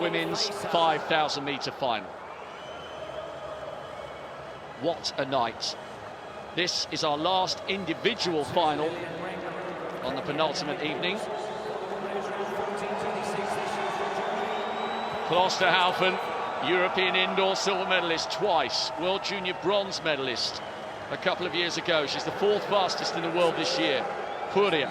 Women's 5,000 metre final. What a night. This is our last individual final on the penultimate evening. Klosterhalfen, European indoor silver medalist twice, World Junior bronze medalist a couple of years ago. She's the fourth fastest in the world this year. Puria,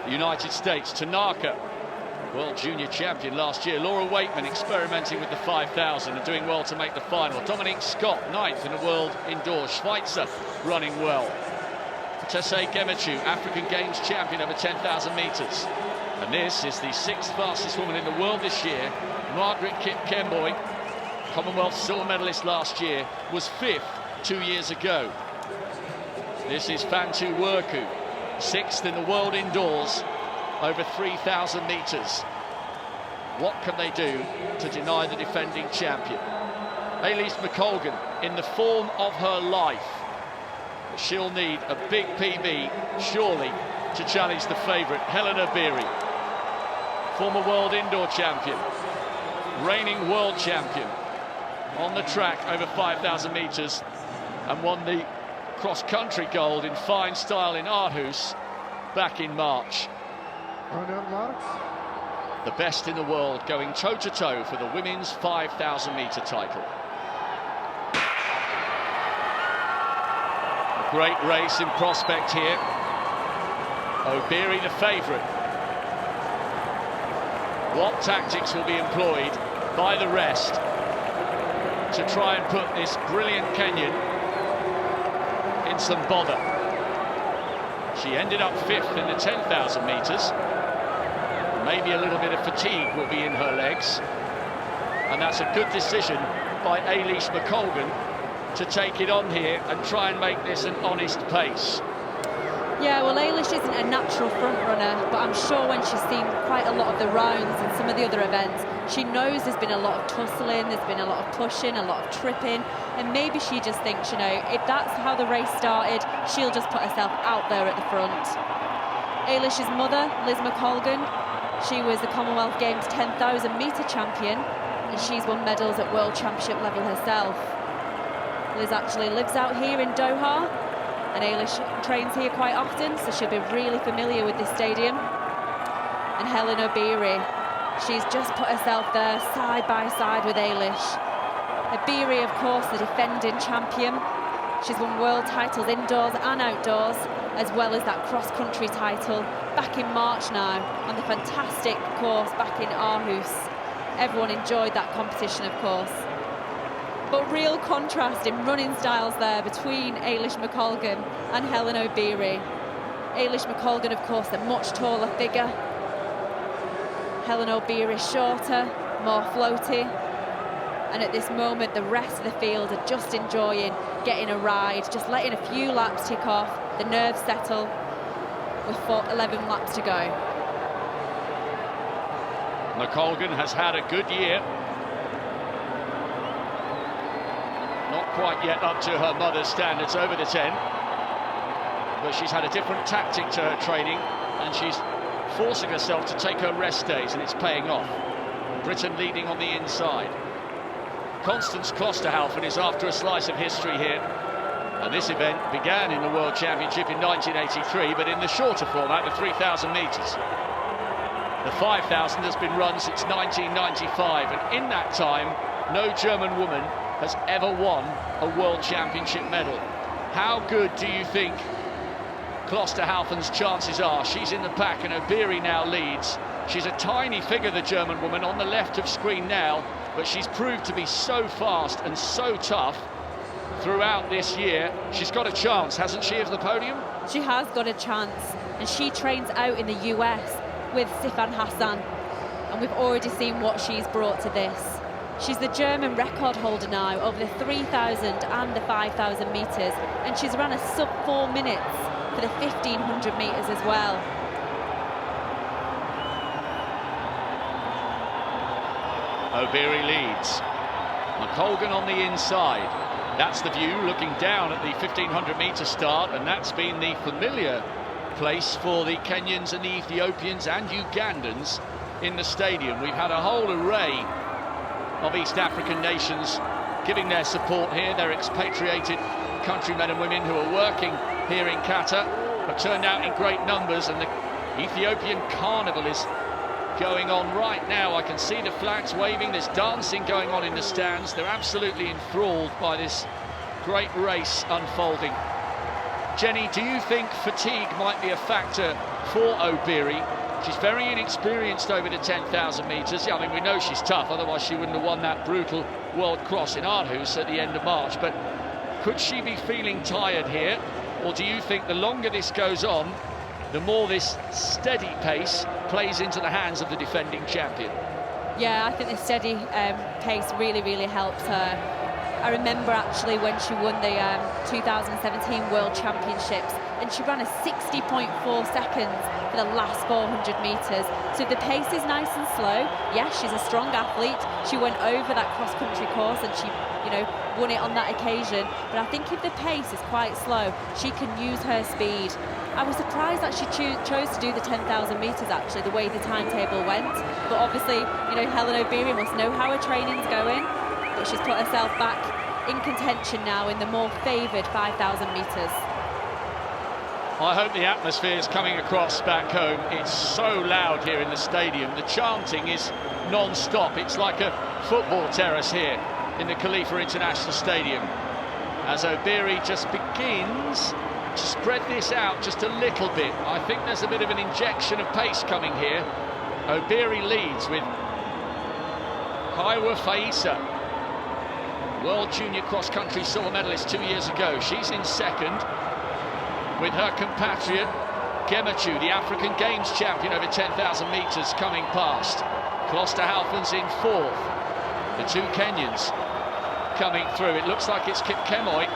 United States. Tanaka, World Junior champion last year. Laura Waitman experimenting with the 5,000 and doing well to make the final. Dominique Scott, ninth in the world indoors. Schweitzer running well. Tessé Gemechu, African Games champion over 10,000 metres. And this is the sixth fastest woman in the world this year. Margaret Kemboy, Commonwealth silver medalist last year, was fifth 2 years ago. This is Fantu Werku, sixth in the world indoors, over 3,000 metres. What can they do to deny the defending champion? Elise McColgan in the form of her life. She'll need a big PB, surely, to challenge the favourite, Helena Beery. Former world indoor champion, reigning world champion on the track over 5,000 metres, and won the cross-country gold in fine style in Aarhus back in March. The best in the world going toe-to-toe for the women's 5,000 metre title. A great race in prospect here. O'Beary the favourite. What tactics will be employed by the rest to try and put this brilliant Kenyan in some bother? She ended up fifth in the 10,000 metres. Maybe a little bit of fatigue will be in her legs. And that's a good decision by Elise McColgan to take it on here and try and make this an honest pace. Yeah, well, Eilish isn't a natural front runner, but I'm sure when she's seen quite a lot of the rounds and some of the other events, she knows there's been a lot of tussling, there's been a lot of pushing, a lot of tripping, and maybe she just thinks, you know, if that's how the race started, she'll just put herself out there at the front. Eilish's mother, Liz McColgan, she was the Commonwealth Games 10,000 metre champion, and she's won medals at World Championship level herself. Liz actually lives out here in Doha, and Eilish trains here quite often, so she'll be really familiar with this stadium. And Helen O'Beary, she's just put herself there side by side with Eilish. O'Beary, of course, the defending champion. She's won world titles indoors and outdoors, as well as that cross-country title back in March now on the fantastic course back in Aarhus. Everyone enjoyed that competition, of course. But real contrast in running styles there between Eilish McColgan and Helen O'Beary. Eilish McColgan, of course, a much taller figure. Helen O'Beary shorter, more floaty. And at this moment, the rest of the field are just enjoying getting a ride, just letting a few laps tick off, the nerves settle, with 11 laps to go. McColgan has had a good year. Not quite yet up to her mother's standards over the 10, but she's had a different tactic to her training, and she's forcing herself to take her rest days, and it's paying off. Britain leading on the inside. Constance Klosterhalfen is after a slice of history here, and this event began in the World Championship in 1983, but in the shorter format, the 3,000 metres. The 5,000 has been run since 1995, and in that time, no German woman has ever won a World Championship medal. How good do you think Klosterhalfen's chances are? She's in the pack, and O'Beary now leads. She's a tiny figure, the German woman, on the left of screen now, but she's proved to be so fast and so tough throughout this year. She's got a chance, hasn't she, of the podium? She has got a chance, and she trains out in the US with Sifan Hassan, and we've already seen what she's brought to this. She's the German record holder now over the 3,000 and the 5,000 metres, and she's run a sub 4 minutes for the 1,500 metres as well. O'Beary leads. McColgan on the inside. That's the view looking down at the 1,500 metre start, and that's been the familiar place for the Kenyans and the Ethiopians and Ugandans in the stadium. We've had a whole array of East African nations giving their support here. They're expatriated countrymen and women who are working here in Qatar, but turned out in great numbers, and the Ethiopian carnival is going on right now. I can see the flags waving, there's dancing going on in the stands. They're absolutely enthralled by this great race unfolding. Jenny, do you think fatigue might be a factor for Obiri? She's very inexperienced over the 10,000 metres. Yeah, I mean, we know she's tough, otherwise she wouldn't have won that brutal World Cross in Aarhus at the end of March. But could she be feeling tired here? Or do you think the longer this goes on, the more this steady pace plays into the hands of the defending champion? Yeah, I think the steady pace really helps her. I remember actually when she won the 2017 World Championships, and she ran a 60.4 seconds for the last 400 metres. So the pace is nice and slow. Yes, she's a strong athlete. She went over that cross-country course and she, won it on that occasion. But I think if the pace is quite slow, she can use her speed. I was surprised that she chose to do the 10,000 metres, actually, the way the timetable went. But obviously, Helen Obiri must know how her training's going. But she's put herself back in contention now in the more favoured 5,000 metres. I hope the atmosphere is coming across back home. It's so loud here in the stadium. The chanting is non-stop. It's like a football terrace here in the Khalifa International Stadium, as Obiri just begins to spread this out just a little bit. I think there's a bit of an injection of pace coming here. Obiri leads with Haiwa Faisa, World Junior Cross-Country silver medalist 2 years ago. She's in second, with her compatriot Gemachu, the African Games champion over 10,000 metres, coming past. Klosterhalfen's in fourth. The two Kenyans coming through. It looks like it's Kipkemoi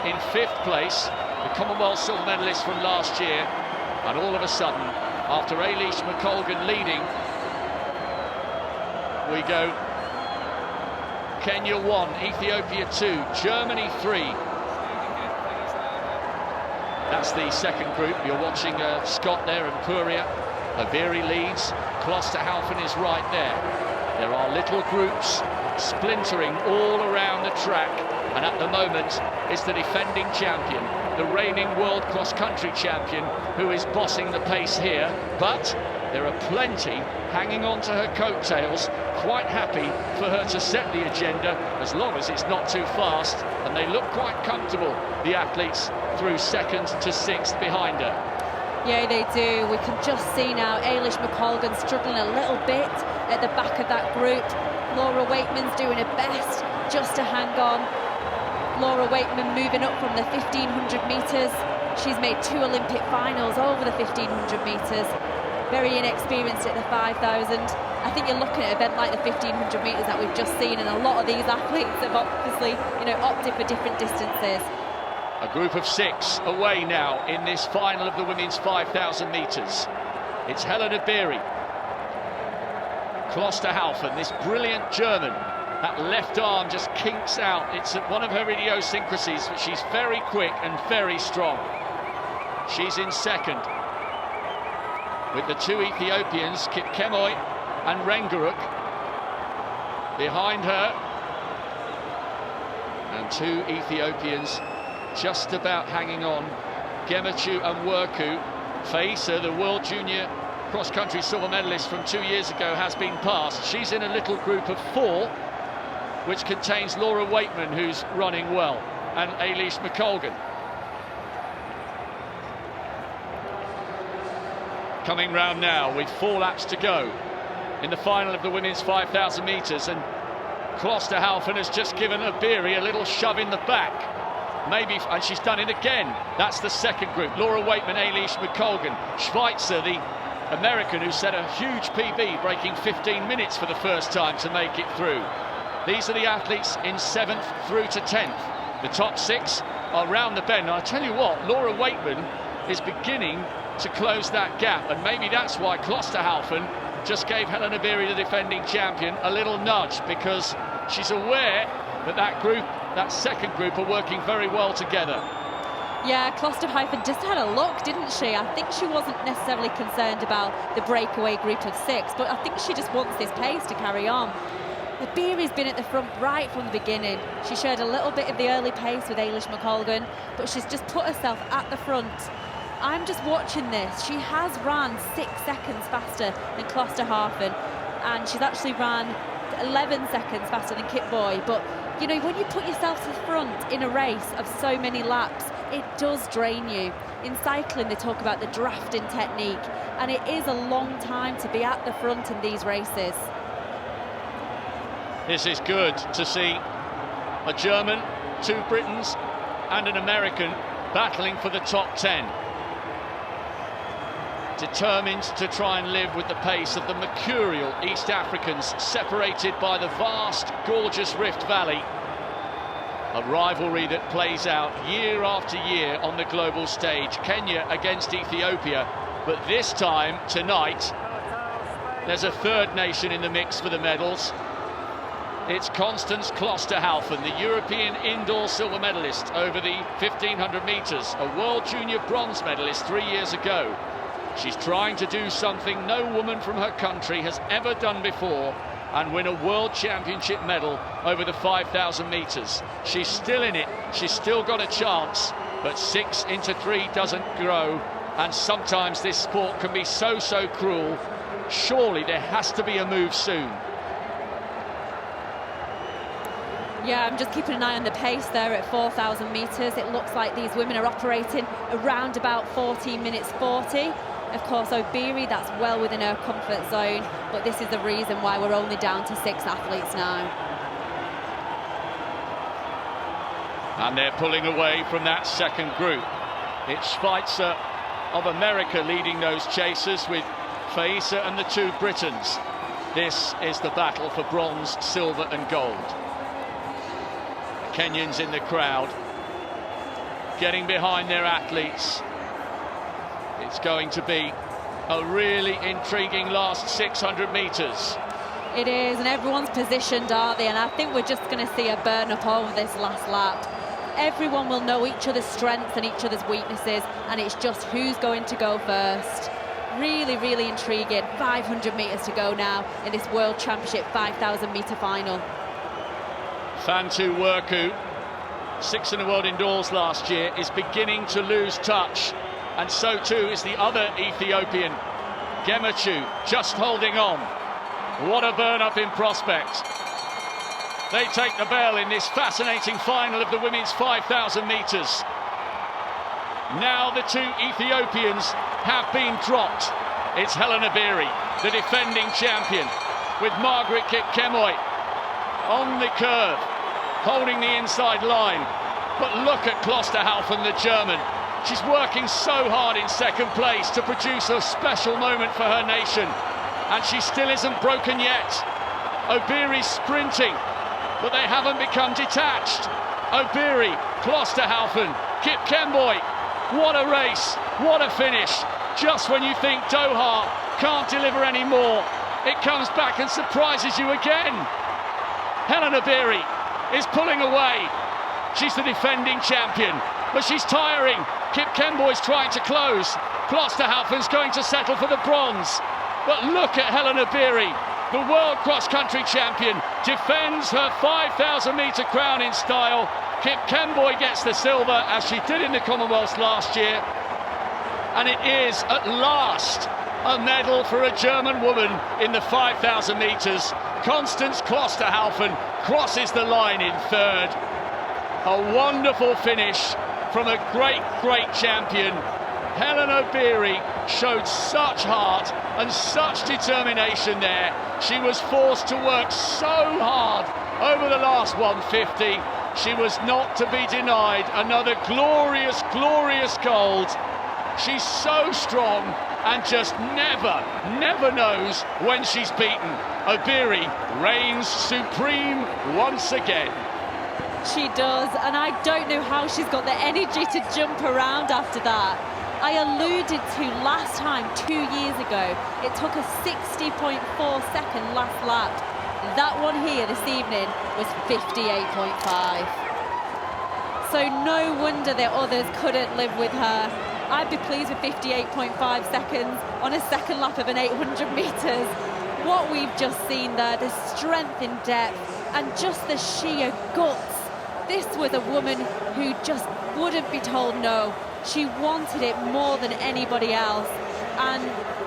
in fifth place, the Commonwealth silver medalist from last year. And all of a sudden, after Eilish McColgan leading, we go Kenya 1, Ethiopia 2, Germany 3. That's the second group. You're watching Scott there and Puria. Obiri leads. Klosterhalfen is right there. There are little groups splintering all around the track. And at the moment, it's the defending champion, the reigning world cross-country champion, who is bossing the pace here. But there are plenty hanging on to her coattails, quite happy for her to set the agenda, as long as it's not too fast. And they look quite comfortable, the athletes, through second to sixth behind her. Yeah, they do. We can just see now Eilish McColgan struggling a little bit at the back of that group. Laura Wakeman's doing her best just to hang on. Laura Wakeman moving up from the 1,500 metres. She's made 2 Olympic finals over the 1,500 metres. Very inexperienced at the 5,000. I think you're looking at an event like the 1,500 metres that we've just seen, and a lot of these athletes have obviously, opted for different distances. A group of 6 away now in this final of the women's 5,000 metres. It's Helen Obiri, Klosterhalfen, this brilliant German. That left arm just kinks out. It's one of her idiosyncrasies, but she's very quick and very strong. She's in second, with the 2 Ethiopians, Kipkemoi and Rengaruk, behind her. And 2 Ethiopians just about hanging on, Gemachu and Werku. Faisa, the World Junior Cross-Country silver medalist from 2 years ago, has been passed. She's in a little group of 4, which contains Laura Wakeman, who's running well, and Eilish McColgan. Coming round now with 4 laps to go in the final of the women's 5,000 metres, and Klosterhalfen has just given Obiri a little shove in the back. Maybe, and she's done it again. That's the second group. Laura Wakeman, Eilish McColgan. Schweitzer, the American who set a huge PB, breaking 15 minutes for the first time to make it through. These are the athletes in 7th through to 10th. The top 6 are round the bend. And I tell you what, Laura Wakeman is beginning to close that gap, and maybe that's why Klosterhalfen just gave Helen Obiri, the defending champion, a little nudge, because she's aware that that second group are working very well together. Yeah, Klosterhalfen just had a look, didn't she? I think she wasn't necessarily concerned about the breakaway group of 6, but I think she just wants this pace to carry on. Iberi's been at the front right from the beginning. She shared a little bit of the early pace with Eilish McColgan, but she's just put herself at the front. I'm just watching this. She has ran 6 seconds faster than Klosterhalfen, and she's actually ran 11 seconds faster than Kip Boy. But, you know, when you put yourself to the front in a race of so many laps, it does drain you. In cycling, they talk about the drafting technique, and it is a long time to be at the front in these races. This is good to see a German, 2 Britons and an American battling for the top 10. Determined to try and live with the pace of the mercurial East Africans, separated by the vast, gorgeous Rift Valley. A rivalry that plays out year after year on the global stage. Kenya against Ethiopia, but this time, tonight, there's a third nation in the mix for the medals. It's Constance Klosterhalfen, the European indoor silver medalist over the 1500 metres, a World Junior bronze medalist 3 years ago. She's trying to do something no woman from her country has ever done before and win a World Championship medal over the 5,000 metres. She's still in it, she's still got a chance, but 6 into 3 doesn't grow, and sometimes this sport can be so cruel. Surely there has to be a move soon. Yeah, I'm just keeping an eye on the pace there at 4,000 metres. It looks like these women are operating around about 14 minutes 40. Of course, Obiri, that's well within her comfort zone, but this is the reason why we're only down to 6 athletes now. And they're pulling away from that second group. It's Schweitzer of America leading those chasers, with Faisa and the 2 Britons. This is the battle for bronze, silver and gold. Kenyans in the crowd, getting behind their athletes. It's going to be a really intriguing last 600 metres. It is, and everyone's positioned, aren't they? And I think we're just going to see a burn up over this last lap. Everyone will know each other's strengths and each other's weaknesses, and it's just who's going to go first. Really, really intriguing. 500 metres to go now in this World Championship 5,000 metre final. Fantu Werku, 6th in the world indoors last year, is beginning to lose touch, and so too is the other Ethiopian, Gemachu, just holding on. What a burn-up in prospect. They take the bell in this fascinating final of the women's 5,000 metres. Now the 2 Ethiopians have been dropped. It's Helen Obiri, the defending champion, with Margaret Kipkemoi on the curve, holding the inside line. But look at Klosterhalfen, the German. She's working so hard in second place to produce a special moment for her nation, and she still isn't broken yet. Obiri's sprinting, but they haven't become detached. Obiri, Klosterhalfen, Kipkemoi. What a race, what a finish. Just when you think Doha can't deliver any more, it comes back and surprises you again. Helen Obiri is pulling away. She's the defending champion, but she's tiring. Kipkemboi's trying to close. Klosterhalfen's going to settle for the bronze. But look at Helen Obiri, the world cross-country champion, defends her 5,000 metre crown in style. Kipkemboi gets the silver, as she did in the Commonwealth last year. And it is, at last, a medal for a German woman in the 5,000 metres. Constance Klosterhalfen crosses the line in third. A wonderful finish from a great champion. Helen Obiri showed such heart and such determination there. She was forced to work so hard over the last 150. She was not to be denied another glorious gold. She's so strong and just never knows when she's beaten. Obiri reigns supreme once again. She does, and I don't know how she's got the energy to jump around after that. I alluded to last time, 2 years ago, it took a 60.4 second last lap. That one here this evening was 58.5. So no wonder that others couldn't live with her. I'd be pleased with 58.5 seconds on a second lap of an 800 metres. What we've just seen there, the strength in depth and just the sheer guts. This was a woman who just wouldn't be told no. She wanted it more than anybody else. And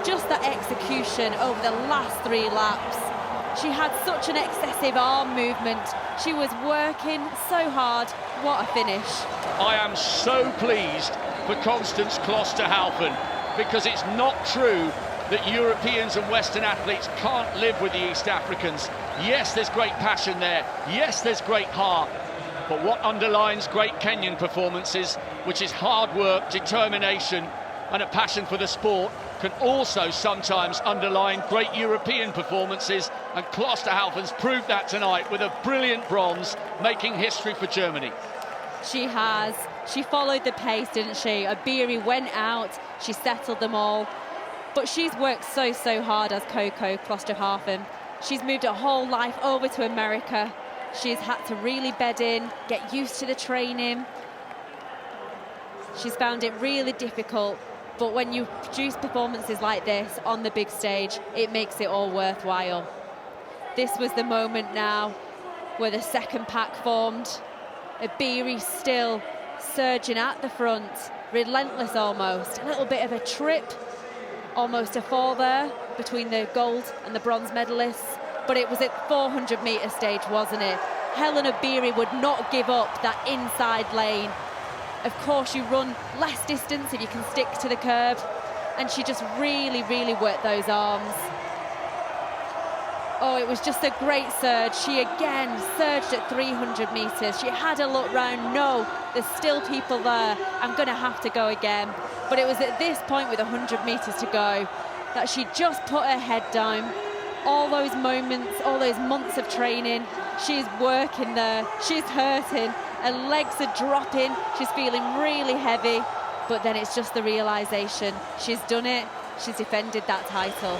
just that execution over the last 3 laps. She had such an excessive arm movement. She was working so hard. What a finish. I am so pleased for Constance Klosterhalfen, because it's not true that Europeans and Western athletes can't live with the East Africans. Yes, there's great passion there. Yes, there's great heart. But what underlines great Kenyan performances, which is hard work, determination, and a passion for the sport, can also sometimes underline great European performances, and Klosterhalfen's proved that tonight with a brilliant bronze, making history for Germany. She has. She followed the pace, didn't she? Ibiri went out, she settled them all. But she's worked so hard as Coco Klosterhalfen. She's moved her whole life over to America. She's had to really bed in, get used to the training. She's found it really difficult. But when you produce performances like this on the big stage, it makes it all worthwhile. This was the moment now where the second pack formed. Ibiri still surging at the front, relentless almost. A little bit of a trip, almost a fall there between the gold and the bronze medalists. But it was at 400-metre stage, wasn't it? Helen Ibiri would not give up that inside lane. Of course, you run less distance if you can stick to the curb. And she just really worked those arms. Oh, it was just a great surge. She again surged at 300 metres. She had a look round. No, there's still people there. I'm going to have to go again. But it was at this point with 100 metres to go that she just put her head down. All those moments, all those months of training, she's working there. She's hurting. Her legs are dropping. She's feeling really heavy. But then it's just the realisation. She's done it. She's defended that title.